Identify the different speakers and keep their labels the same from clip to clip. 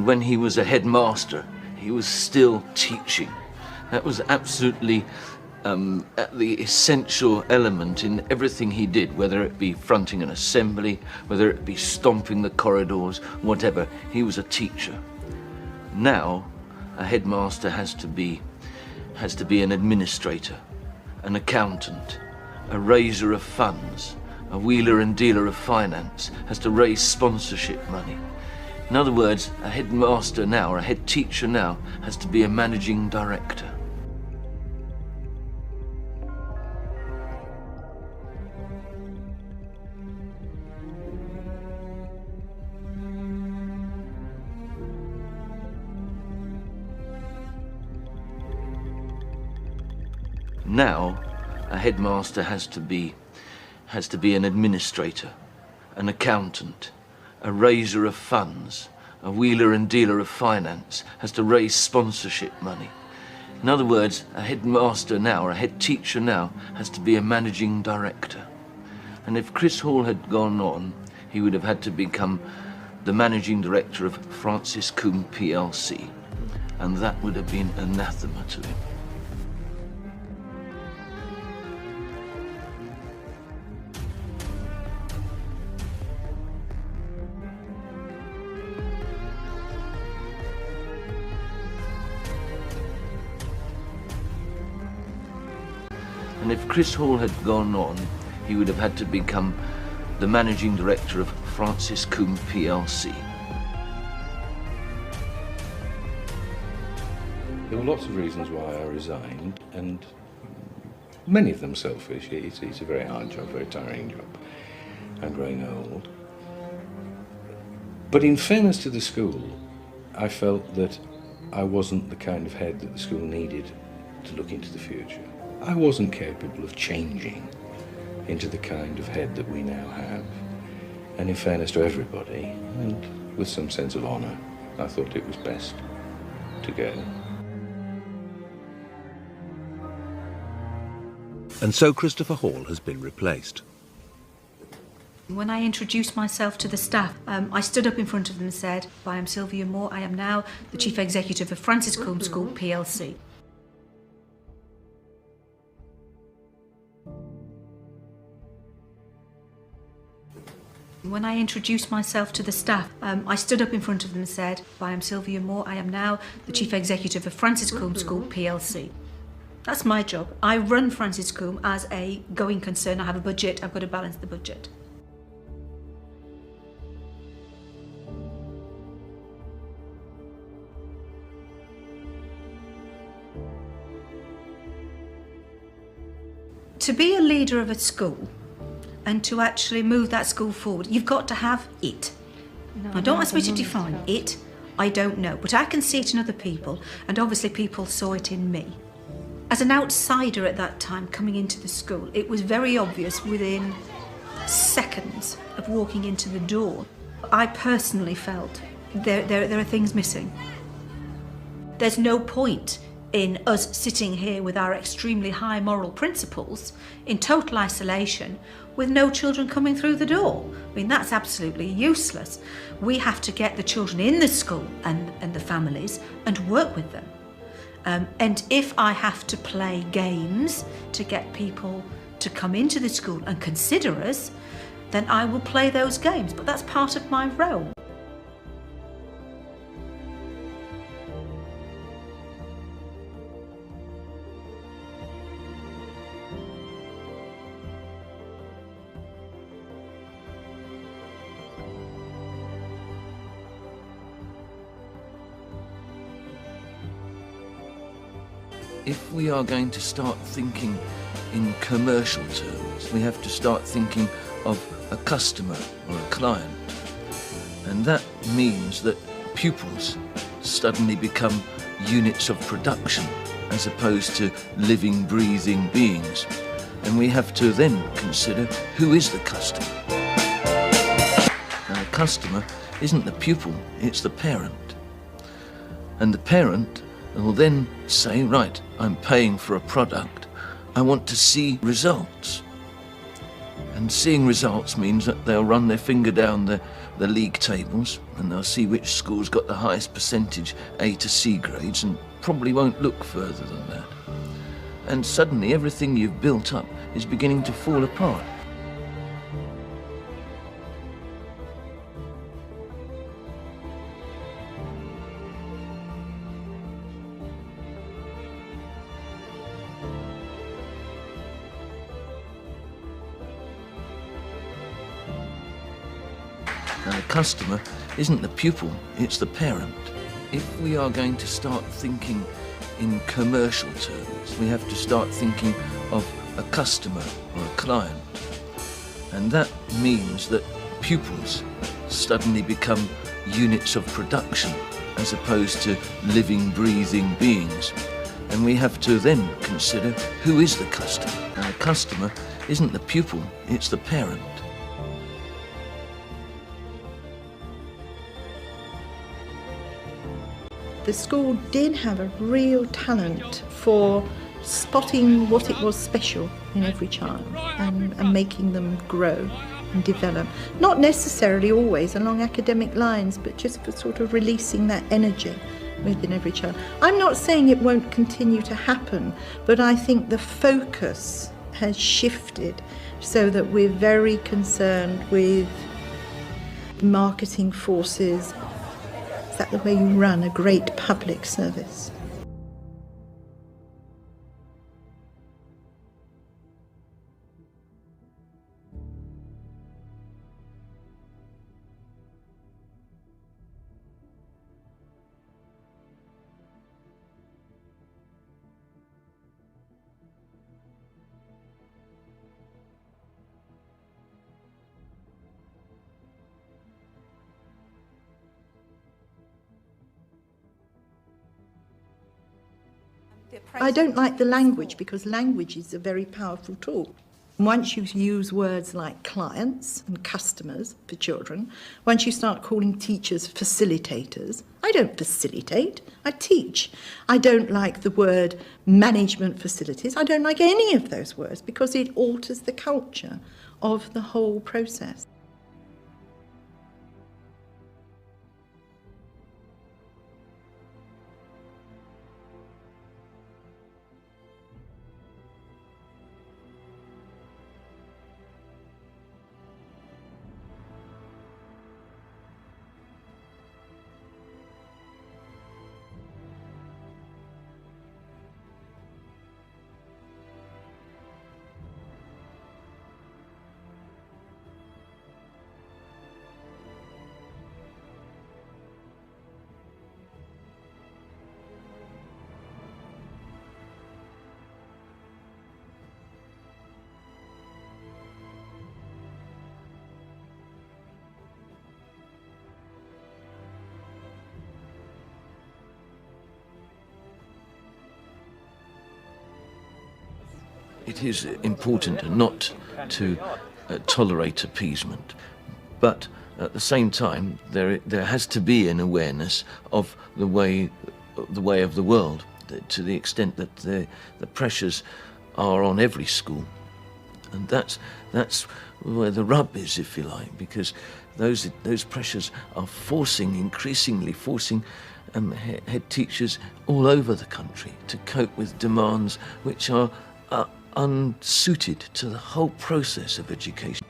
Speaker 1: And when he was a headmaster, he was still teaching. That was absolutely the essential element in everything he did, whether it be fronting an assembly, whether it be stomping the corridors, whatever. He was a teacher. Now, a headmaster has to be an administrator, an accountant, a raiser of funds, a wheeler and dealer of finance, has to raise sponsorship money. In other words, a headmaster now, or a head teacher now, has to be a managing director. Now, a headmaster has to be an administrator, an accountant, a raiser of funds, a wheeler and dealer of finance, has to raise sponsorship money. In other words, a headmaster now, or a head teacher now, has to be a managing director. And if Chris Hall had gone on, he would have had to become the managing director of Francis Combe PLC, and that would have been anathema to him. And if Chris Hall had gone on, he would have had to become the managing director of Francis Combe PLC.
Speaker 2: There were lots of reasons why I resigned, and many of them selfish. It's a very hard job, very tiring job. I'm growing old. But in fairness to the school, I felt that I wasn't the kind of head that the school needed to look into the future. I wasn't capable of changing into the kind of head that we now have. And in fairness to everybody, and with some sense of honour, I thought it was best to go.
Speaker 3: And so Christopher Hall has been replaced.
Speaker 4: When I introduced myself to the staff, I stood up in front of them and said, I am Sylvia Moore, I am now the Chief Executive of Francis Combe School PLC. When I introduced myself to the staff, I stood up in front of them and said, I am Sylvia Moore, I am now the Chief Executive of Francis Combe School PLC. That's my job. I run Francis Combe as a going concern. I have a budget, I've got to balance the budget. To be a leader of a school, and to actually move that school forward, you've got to have it. Now, don't ask me to define it, I don't know, but I can see it in other people, and obviously people saw it in me. As an outsider at that time coming into the school, it was very obvious within seconds of walking into the door. I personally felt there are things missing. There's no point in us sitting here with our extremely high moral principles in total isolation with no children coming through the door. I mean, that's absolutely useless. We have to get the children in the school and the families and work with them. And if I have to play games to get people to come into the school and consider us, then I will play those games, but that's part of my role.
Speaker 1: If we are going to start thinking in commercial terms, we have to start thinking of a customer or a client. And that means that pupils suddenly become units of production as opposed to living, breathing beings. And we have to then consider who is the customer. Now, the customer isn't the pupil, it's the parent. And the parent will then say, right, I'm paying for a product, I want to see results. And seeing results means that they'll run their finger down the league tables and they'll see which school's got the highest percentage A to C grades and probably won't look further than that. And suddenly everything you've built up is beginning to fall apart. Now, the customer isn't the pupil, it's the parent. If we are going to start thinking in commercial terms, we have to start thinking of a customer or a client. And that means that pupils suddenly become units of production as opposed to living, breathing beings. And we have to then consider who is the customer. Now, the customer isn't the pupil, it's the parent.
Speaker 5: The school did have a real talent for spotting what it was special in every child and making them grow and develop. Not necessarily always along academic lines, but just for sort of releasing that energy within every child. I'm not saying it won't continue to happen, but I think the focus has shifted so that we're very concerned with marketing forces. Is that the way you run a great public service? I don't like the language because language is a very powerful tool. Once you use words like clients and customers for children, once you start calling teachers facilitators, I don't facilitate, I teach. I don't like the word management facilities. I don't like any of those words because it alters the culture of the whole process.
Speaker 1: It is important not to tolerate appeasement, but at the same time there has to be an awareness of the way of the world, to the extent that the pressures are on every school, and that's where the rub is, if you like, because those pressures are increasingly forcing head teachers all over the country to cope with demands which are unsuited to the whole process of education.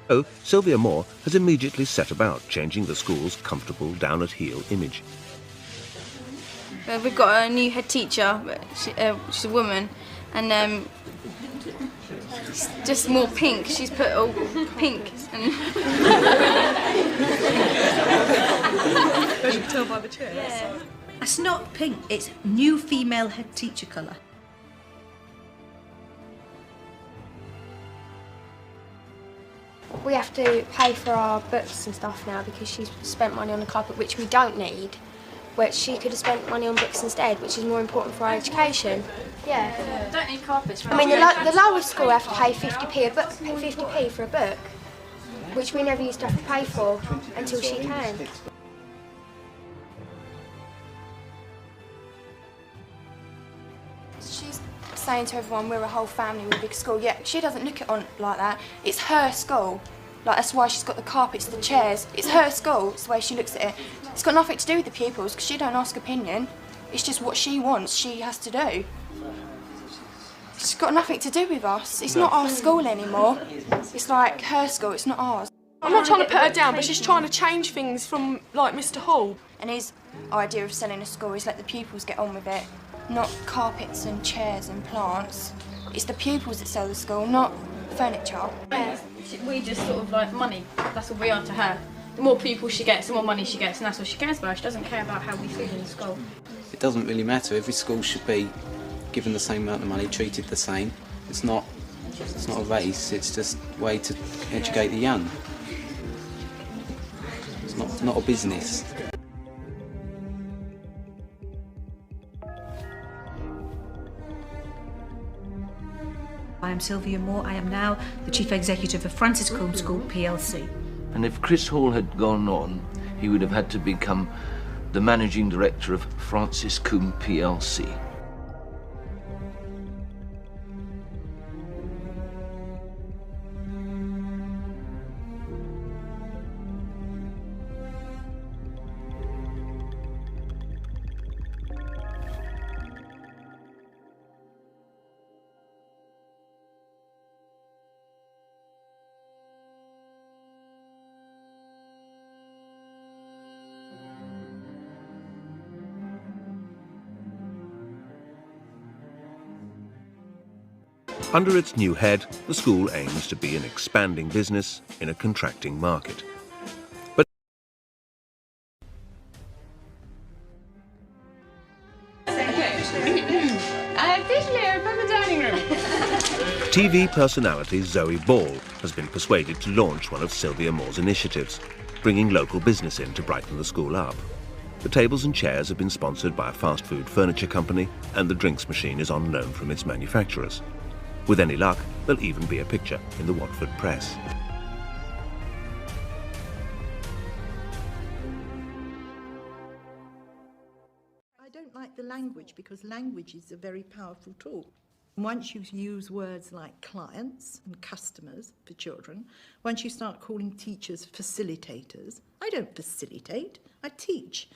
Speaker 3: So, Sylvia Moore has immediately set about changing the school's comfortable, down-at-heel image.
Speaker 6: We've got a new head teacher, she's a woman, and she's just more pink. She's put all pink. And you
Speaker 4: can tell by the chairs.
Speaker 6: Yeah.
Speaker 4: It's not pink, it's new female head teacher colour.
Speaker 7: We have to pay for our books and stuff now because she's spent money on the carpet, which we don't need. which she could have spent money on books instead, which is more important for our education. Yeah.
Speaker 6: Don't need carpets.
Speaker 7: I mean, the lowest school have to pay 50p a book, 50p for a book, which we never used to have to pay for until she came.
Speaker 6: She's saying to everyone, we're a whole family, we're a big school. Yeah, she doesn't look at it like that. It's her school. Like, that's why she's got the carpets, the chairs. It's her school. It's the way she looks at it. It's got nothing to do with the pupils, because she don't ask opinion. It's just what she wants, she has to do. It's got nothing to do with us. It's not our school anymore. It's like her school, it's not ours.
Speaker 8: I'm not trying to put her down, but she's trying to change things from, like, Mr. Hall.
Speaker 6: And his idea of selling a school is let the pupils get on with it, not carpets and chairs and plants. It's the pupils that sell the school, not furniture.
Speaker 9: Yeah. We just sort of like money, that's what we are to her. The more people she gets, the more money she gets, and that's what she cares about. She doesn't care about how we feel in the school.
Speaker 10: It doesn't really matter. Every school should be given the same amount of money, treated the same. It's not a race, it's just a way to educate the young. It's not a business.
Speaker 4: I am Sylvia Moore. I am now the Chief Executive of Francis Combe School plc.
Speaker 1: And if Chris Hall had gone on, he would have had to become the Managing Director of Francis Combe plc.
Speaker 3: Under its new head, the school aims to be an expanding business in a contracting market. But TV personality Zoe Ball has been persuaded to launch one of Sylvia Moore's initiatives, bringing local business in to brighten the school up. The tables and chairs have been sponsored by a fast food furniture company, and the drinks machine is on loan from its manufacturers. With any luck, there'll even be a picture in the Watford Press.
Speaker 5: I don't like the language because language is a very powerful tool. Once you use words like clients and customers for children, once you start calling teachers facilitators, I don't facilitate, I teach.